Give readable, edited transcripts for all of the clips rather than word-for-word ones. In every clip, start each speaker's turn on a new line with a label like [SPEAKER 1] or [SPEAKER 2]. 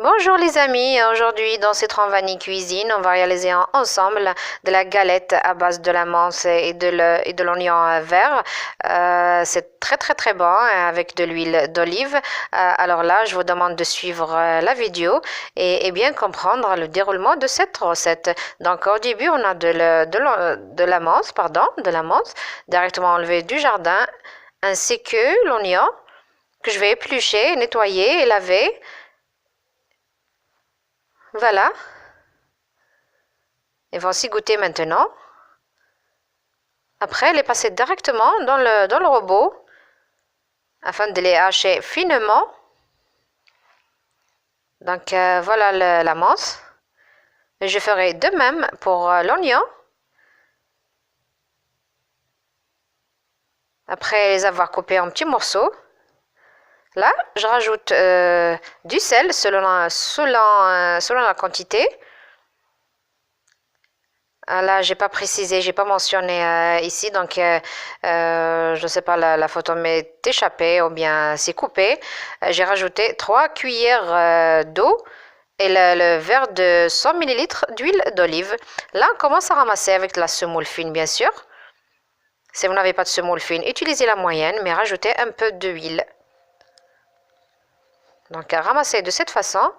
[SPEAKER 1] Bonjour les amis, aujourd'hui dans cette Vanille Cuisine, on va réaliser ensemble de la galette à base de la menthe et de l'oignon vert. C'est très bon avec de l'huile d'olive. Alors là, je vous demande de suivre la vidéo et bien comprendre le déroulement de cette recette. Donc au début, on a de la menthe, directement enlevée du jardin, ainsi que l'oignon que je vais éplucher, nettoyer et laver. Voilà, et voici goûter maintenant. Après, les passer directement dans le robot afin de les hacher finement. Donc voilà la menthe. Et je ferai de même pour l'oignon. Après les avoir coupés en petits morceaux. Là, je rajoute du sel selon la quantité. Là, j'ai pas précisé, j'ai pas mentionné ici, donc je ne sais pas, la photo m'est échappée ou bien c'est coupé. J'ai rajouté 3 cuillères d'eau et le verre de 100 ml d'huile d'olive. Là, on commence à ramasser avec de la semoule fine, bien sûr. Si vous n'avez pas de semoule fine, utilisez la moyenne, mais rajoutez un peu d'huile. Donc, ramasser de cette façon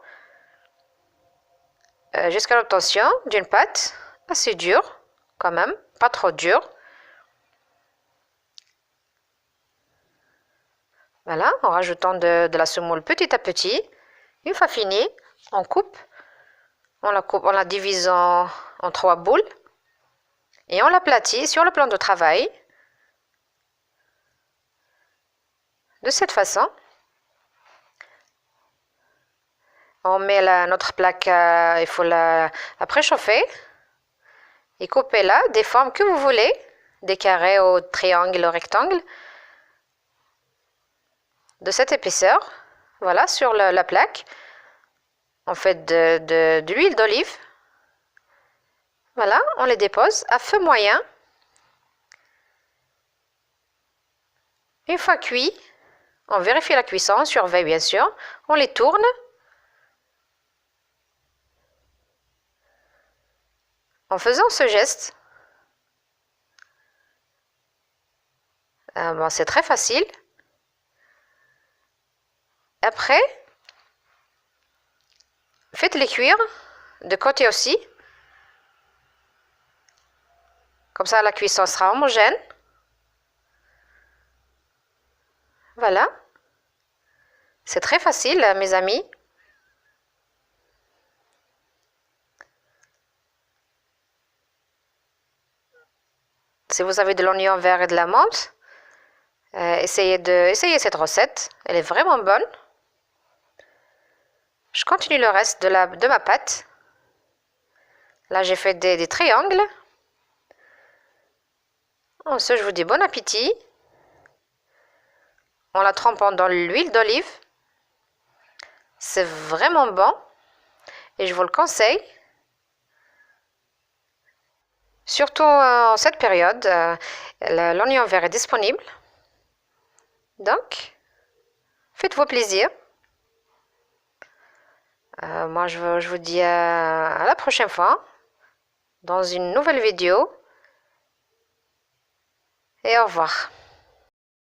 [SPEAKER 1] jusqu'à l'obtention d'une pâte assez dure, quand même, pas trop dure. Voilà, en rajoutant de la semoule petit à petit. Une fois fini, on coupe, on la divise en 3 boules et on l'aplatit sur le plan de travail. De cette façon, on met notre plaque, il faut la préchauffer et couper là des formes que vous voulez, des carrés ou triangles ou rectangles, de cette épaisseur. Voilà, sur la plaque, on fait de l'huile d'olive. Voilà, on les dépose à feu moyen. Une fois cuit, on vérifie la cuisson, on surveille bien sûr, on les tourne. En faisant ce geste, bon, c'est très facile. Après, faites-les cuire de côté aussi. Comme ça, la cuisson sera homogène. Voilà. C'est très facile, mes amis. Si vous avez de l'oignon vert et de la menthe, essayez cette recette. Elle est vraiment bonne. Je continue le reste de ma pâte. Là, j'ai fait des triangles. Ensuite, je vous dis bon appétit. En la trempant dans l'huile d'olive. C'est vraiment bon. Et je vous le conseille. Surtout en cette période, l'oignon vert est disponible. Donc, faites-vous plaisir. Moi, je vous dis à la prochaine fois dans une nouvelle vidéo. Et au revoir.